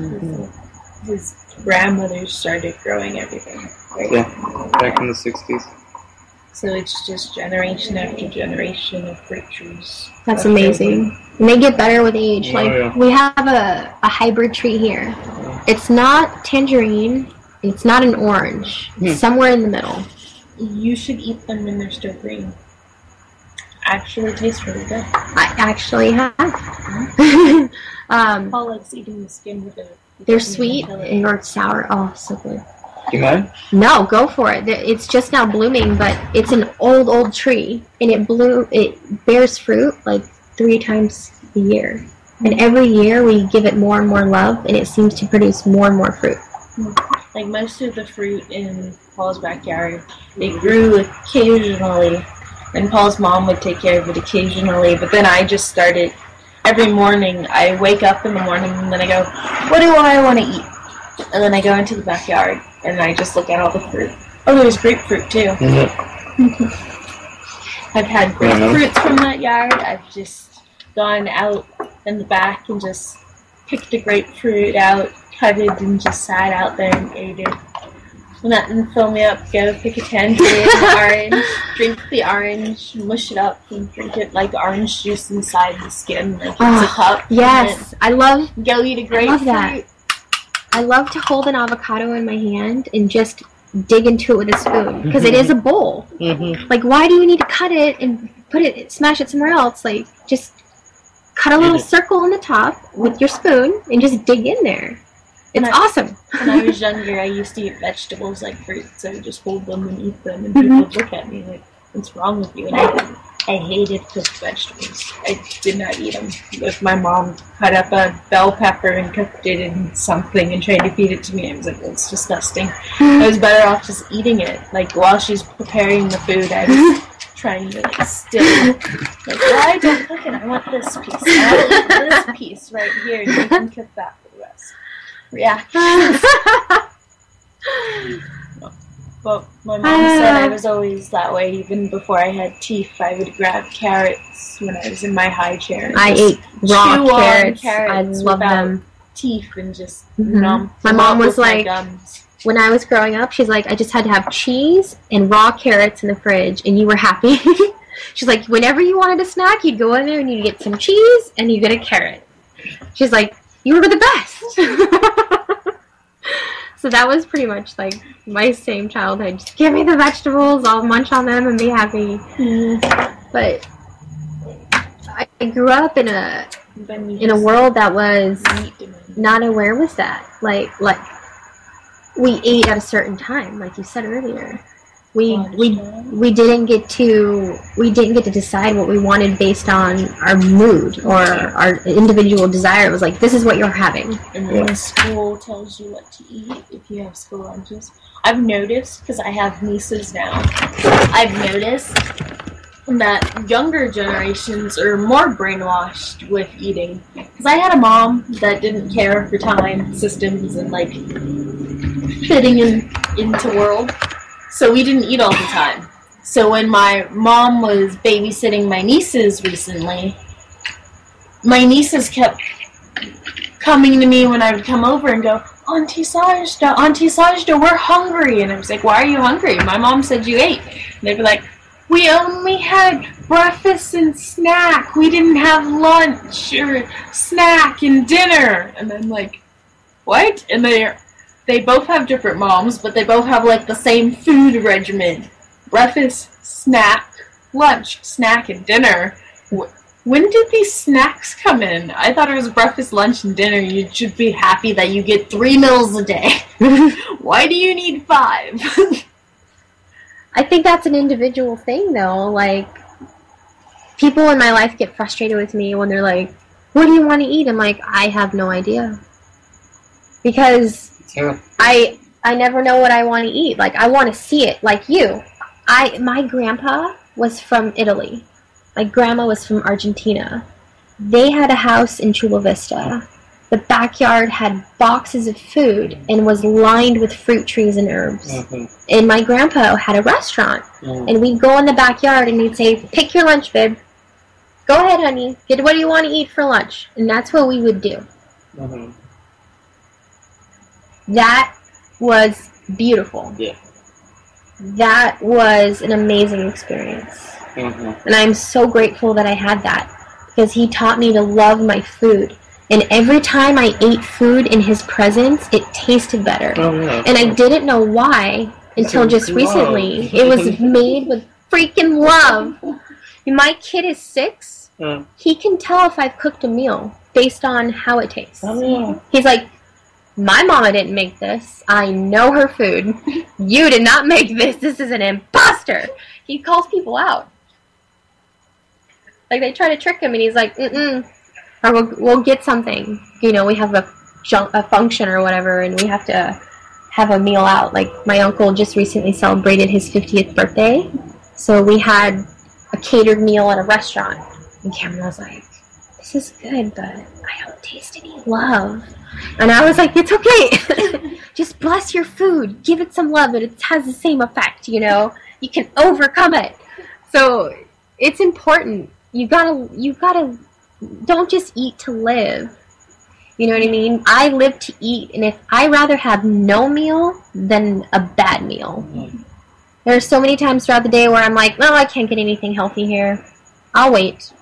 His grandmother started growing everything. Right? Yeah, back in the 60s. So it's just generation after generation of fruit trees. That's amazing. And they get better with age. Oh, Like, yeah. we have a hybrid tree here. It's not tangerine. It's not an orange. It's somewhere in the middle. You should eat them when they're still green. Actually tastes really good. I actually have. Paul likes eating the skin with it. They're sweet or sour. Oh, so good. You mind? No, go for it. It's just now blooming, but it's an old tree, and it bears fruit like 3 times a year. And every year we give it more and more love, and it seems to produce more and more fruit. Like most of the fruit in Paul's backyard, it grew occasionally, and Paul's mom would take care of it occasionally, but then I just started, every morning, I wake up in the morning, and then I go, what do I want to eat? And then I go into the backyard, and I just look at all the fruit. Oh, there's grapefruit, too. I've had grapefruits from that yard. I've just gone out in the back and just picked a grapefruit out, cut it, and just sat out there and ate it. Let them fill me up, go pick a tangerine, orange, drink the orange, mush it up, and drink it like orange juice inside the skin, like it's a cup. Yes, I love. Go eat a grapefruit. I love that. I love to hold an avocado in my hand and just dig into it with a spoon because it is a bowl. Like, why do you need to cut it and smash it somewhere else? Like, just cut a little circle on the top with your spoon and just dig in there. It's awesome. When I was younger, I used to eat vegetables like fruits. I would just hold them and eat them, and people would look at me like, "What's wrong with you?" And I hated cooked vegetables. I did not eat them. If my mom cut up a bell pepper and cooked it in something and tried to feed it to me, I was like, "That's disgusting." I was better off just eating it. Like, while she's preparing the food, I was trying to like still like, why don't cook it? I want this piece. I want this piece right here, and you can cook that for the rest. Reactions. But my mom said I was always that way. Even before I had teeth, I would grab carrots when I was in my high chair. I ate raw carrots. I love them. Teeth and just numb. My mom was like, when I was growing up, she's like, I just had to have cheese and raw carrots in the fridge, and you were happy. She's like, whenever you wanted a snack, you'd go in there and you'd get some cheese and you get a carrot. She's like, you were the best. So that was pretty much like my same childhood. Just give me the vegetables, I'll munch on them and be happy. But I grew up in a world that was not aware with that. Like we ate at a certain time, like you said earlier. We didn't get to decide what we wanted based on our mood or our individual desire. It was like, this is what you're having. And then school tells you what to eat if you have school lunches. I've noticed, because I have nieces now, I've noticed that younger generations are more brainwashed with eating. Because I had a mom that didn't care for time, systems, and like fitting into world. So we didn't eat all the time. So when my mom was babysitting my nieces recently, my nieces kept coming to me when I would come over and go, Auntie Sajda, we're hungry. And I was like, why are you hungry? My mom said you ate. And they'd be like, we only had breakfast and snack. We didn't have lunch or snack and dinner. And I'm like, what? And they both have different moms, but they both have like the same food regimen. Breakfast, snack, lunch, snack, and dinner. When did these snacks come in? I thought it was breakfast, lunch, and dinner. You should be happy that you get 3 meals a day. Why do you need 5? I think that's an individual thing, though. Like, people in my life get frustrated with me when they're like, what do you want to eat? I'm like, I have no idea. Because I never know what I want to eat. Like, I want to see it, like you. My grandpa was from Italy. My grandma was from Argentina. They had a house in Chula Vista. The backyard had boxes of food and was lined with fruit trees and herbs. And my grandpa had a restaurant. And we'd go in the backyard and he'd say, pick your lunch, babe. Go ahead, honey. Get what you want to eat for lunch. And that's what we would do. That was beautiful. Yeah. That was an amazing experience. And I'm so grateful that I had that, because he taught me to love my food. And every time I ate food in his presence, it tasted better. And I didn't know why until just recently. It was made with freaking love. My kid is 6. He can tell if I've cooked a meal based on how it tastes. He's like, my mama didn't make this. I know her food. You did not make this. This is an imposter. He calls people out. Like, they try to trick him, and he's like, or we'll get something. You know, we have a function or whatever, and we have to have a meal out. Like, my uncle just recently celebrated his 50th birthday, so we had a catered meal at a restaurant. And Cameron was like, this is good, but I don't taste any love. And I was like, it's okay. Just bless your food. Give it some love, and it has the same effect, you know? You can overcome it. So it's important. You gotta, don't just eat to live. You know what I mean? I live to eat, and if I rather have no meal than a bad meal. There are so many times throughout the day where I'm like, well, I can't get anything healthy here. I'll wait.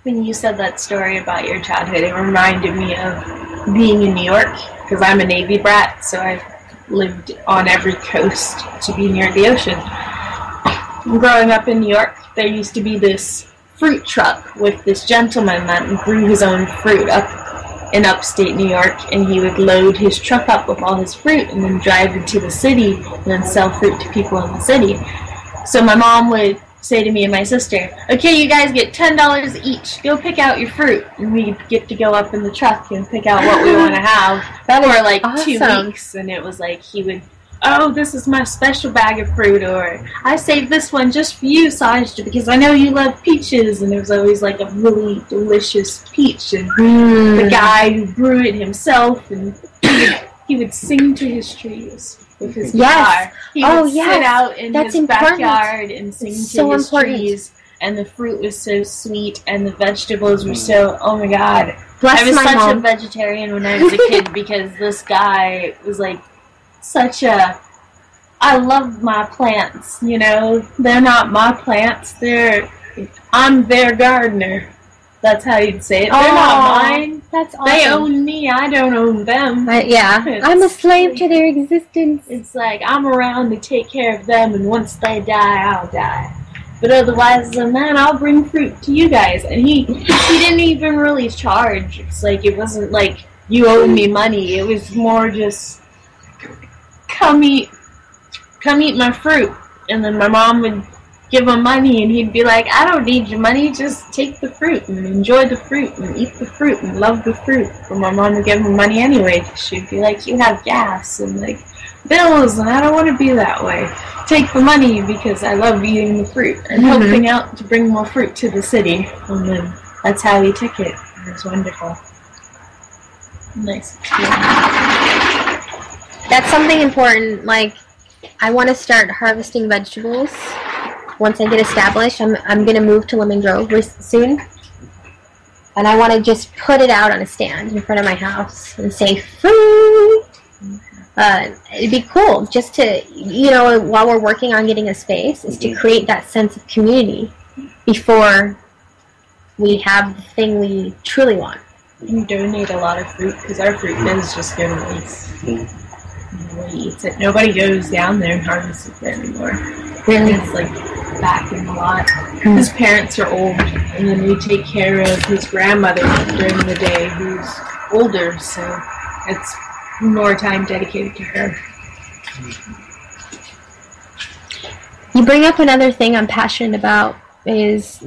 When you said that story about your childhood, it reminded me of being in New York, because I'm a Navy brat, so I've lived on every coast to be near the ocean. Growing up in New York, there used to be this fruit truck with this gentleman that grew his own fruit up in upstate New York, and he would load his truck up with all his fruit and then drive into the city and then sell fruit to people in the city. So my mom would say to me and my sister, okay, you guys get $10 each. Go pick out your fruit. And we'd get to go up in the truck and pick out what we want to have for like awesome. 2 weeks. And it was like he would, oh, this is my special bag of fruit, or I saved this one just for you, Saj, because I know you love peaches. And there was always like a really delicious peach. And the guy who grew it himself, and he would sing to his trees with his guitar. He would sit out in his backyard and sing to his trees. And the fruit was so sweet, and the vegetables were so, oh my God. I was such a vegetarian when I was a kid because this guy was like such a, I love my plants, you know. They're not my plants. I'm their gardener. That's how you'd say it. They're not mine. That's awesome. They own me. I don't own them. I'm a slave to their existence. It's like I'm around to take care of them, and once they die, I'll die. But otherwise than that, I'll bring fruit to you guys. And he didn't even really charge. It's like, it wasn't like, you owe me money. It was more just, come eat my fruit. And then my mom would give him money, and he'd be like, I don't need your money, just take the fruit and enjoy the fruit and eat the fruit and love the fruit. But my mom would give him money anyway, because she'd be like, you have gas and like bills, and I don't want to be that way. Take the money because I love eating the fruit and helping out to bring more fruit to the city. And then that's how he took it. It was wonderful. Nice. That's something important. Like, I want to start harvesting vegetables. Once I get established, I'm going to move to Lemon Grove soon. And I want to just put it out on a stand in front of my house and say, fruit. It'd be cool just to, you know, while we're working on getting a space, is to create that sense of community before we have the thing we truly want. You donate a lot of fruit, because our fruit does just go to waste. Nobody eats it. Nobody goes down there and harvests it anymore. Really? It's like back in the lot. His parents are old, and then we take care of his grandmother during the day, who's older, so it's more time dedicated to her. You bring up another thing I'm passionate about, is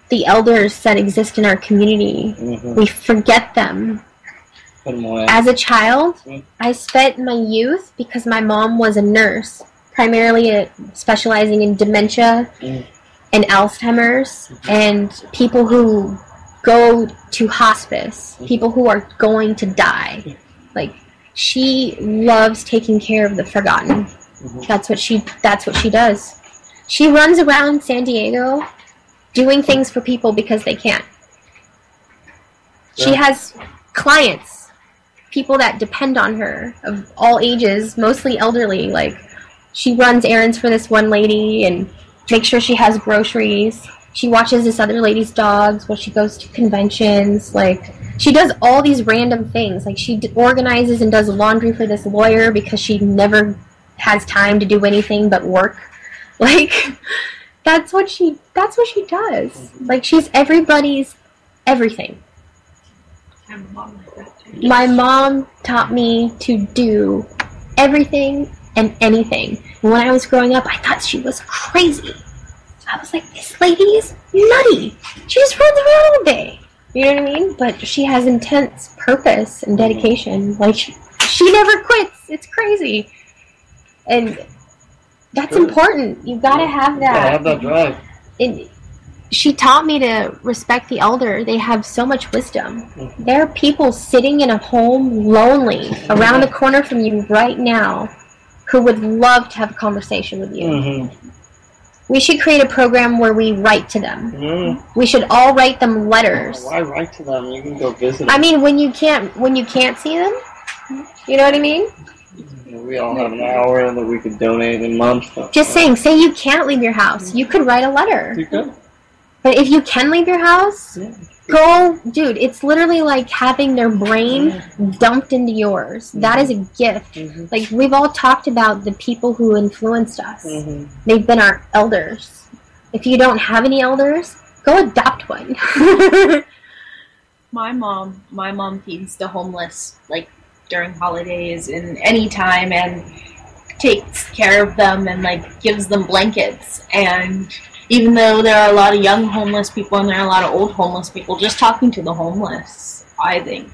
the elders that exist in our community. We forget them. As a child, I spent my youth, because my mom was a nurse, primarily specializing in dementia and Alzheimer's, and people who go to hospice, people who are going to die. Like, she loves taking care of the forgotten. That's what she does. She runs around San Diego doing things for people because they can't. She has clients, people that depend on her of all ages, mostly elderly. Like, she runs errands for this one lady and makes sure she has groceries. She watches this other lady's dogs while she goes to conventions. Like, she does all these random things. Like, she organizes and does laundry for this lawyer because she never has time to do anything but work. Like, that's what she does. Like, she's everybody's everything. My mom taught me to do everything and anything. And when I was growing up, I thought she was crazy. I was like, this lady is nutty. She just runs around all day. You know what I mean? But she has intense purpose and dedication. Like, she never quits. It's crazy. And that's important. You've got to have that. Yeah, have that drive. And she taught me to respect the elder. They have so much wisdom. There are people sitting in a home lonely around the corner from you right now who would love to have a conversation with you. Mm-hmm. We should create a program where we write to them. Mm-hmm. We should all write them letters. Why write to them? You can go visit them. I mean, when you can't see them, you know what I mean? We all have an hour that we could donate a month. Just saying, say you can't leave your house. You could write a letter. You could. But if you can leave your house, go, dude, it's literally like having their brain dumped into yours. That is a gift. Mm-hmm. Like, we've all talked about the people who influenced us. Mm-hmm. They've been our elders. If you don't have any elders, go adopt one. My mom feeds the homeless, like, during holidays and any time, and takes care of them and, like, gives them blankets. And even though there are a lot of young homeless people and there are a lot of old homeless people, just talking to the homeless, I think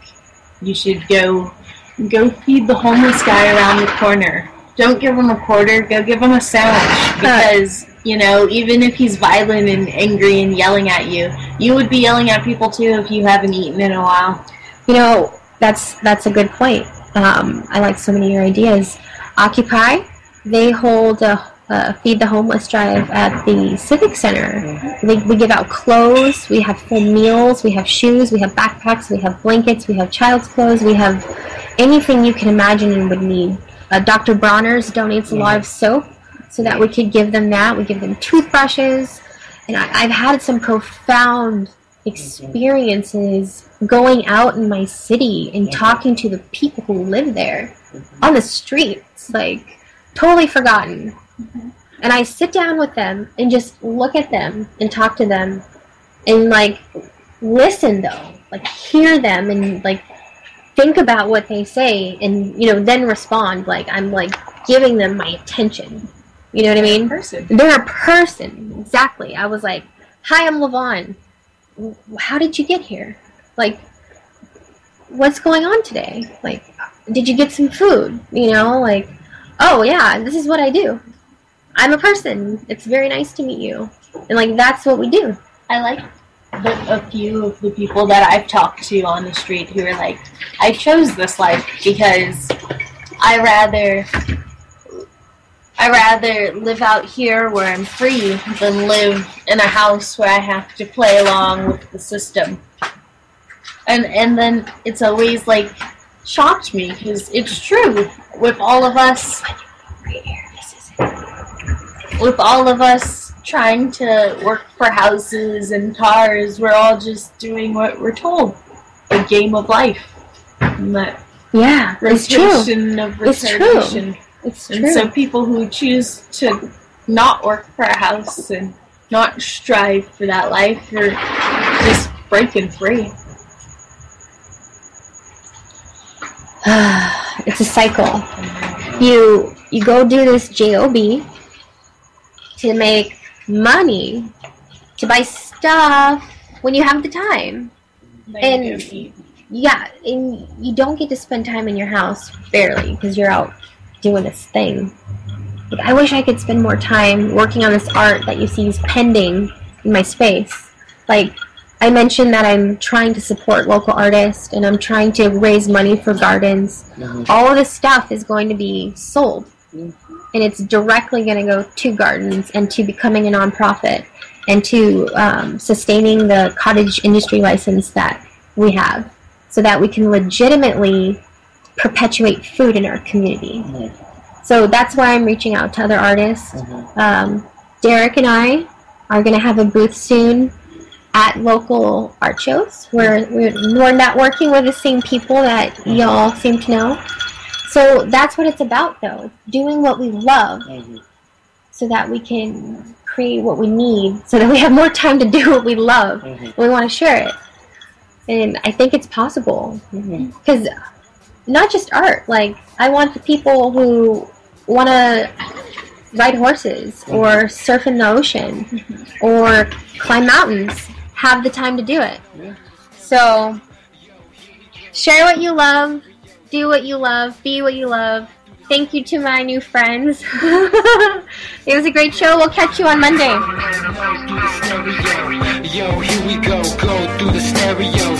you should go feed the homeless guy around the corner. Don't give him a quarter, go give him a sandwich, because, you know, even if he's violent and angry and yelling at you, you would be yelling at people too if you haven't eaten in a while. You know, that's a good point. I like so many of your ideas. Occupy, they hold a Feed the Homeless drive at the Civic Center. We give out clothes, we have full meals, we have shoes, we have backpacks, we have blankets, we have child's clothes, we have anything you can imagine you would need. Dr. Bronner's donates a lot of soap so that we could give them that. We give them toothbrushes. And I've had some profound experiences going out in my city and talking to the people who live there on the streets, like, totally forgotten. And I sit down with them and just look at them and talk to them and, like, listen, though. Like, hear them and, like, think about what they say and, you know, then respond. Like, I'm, like, giving them my attention. You know what I mean? They're a person. Exactly. I was like, hi, I'm Levon. How did you get here? Like, what's going on today? Like, did you get some food? You know, like, oh, yeah, this is what I do. I'm a person. It's very nice to meet you. And, like, that's what we do. I like a few of the people that I've talked to on the street who are like, I chose this life because I rather live out here where I'm free than live in a house where I have to play along with the system. And then it's always, like, shocked me because it's true. With all of us trying to work for houses and cars, we're all just doing what we're told. The game of life. And that it's true. Of retardation. It's true. And so people who choose to not work for a house and not strive for that life are just breaking free. It's a cycle. You go do this job to make money, to buy stuff when you have the time. And you don't get to spend time in your house, barely, because you're out doing this thing. Like, I wish I could spend more time working on this art that you see is pending in my space. Like, I mentioned that I'm trying to support local artists, and I'm trying to raise money for gardens. Mm-hmm. All of this stuff is going to be sold. And it's directly going to go to gardens and to becoming a nonprofit and to sustaining the cottage industry license that we have so that we can legitimately perpetuate food in our community. Mm-hmm. So that's why I'm reaching out to other artists. Mm-hmm. Derek and I are going to have a booth soon at local art shows. We're networking with the same people that y'all seem to know. So that's what it's about, though. Doing what we love so that we can create what we need, so that we have more time to do what we love. We want to share it. And I think it's possible. Because not just art. Like, I want the people who want to ride horses or surf in the ocean or climb mountains have the time to do it. So share what you love, do what you love, be what you love. Thank you to my new friends. It was a great show. We'll catch you on Monday. Yo, here we go through the stereo.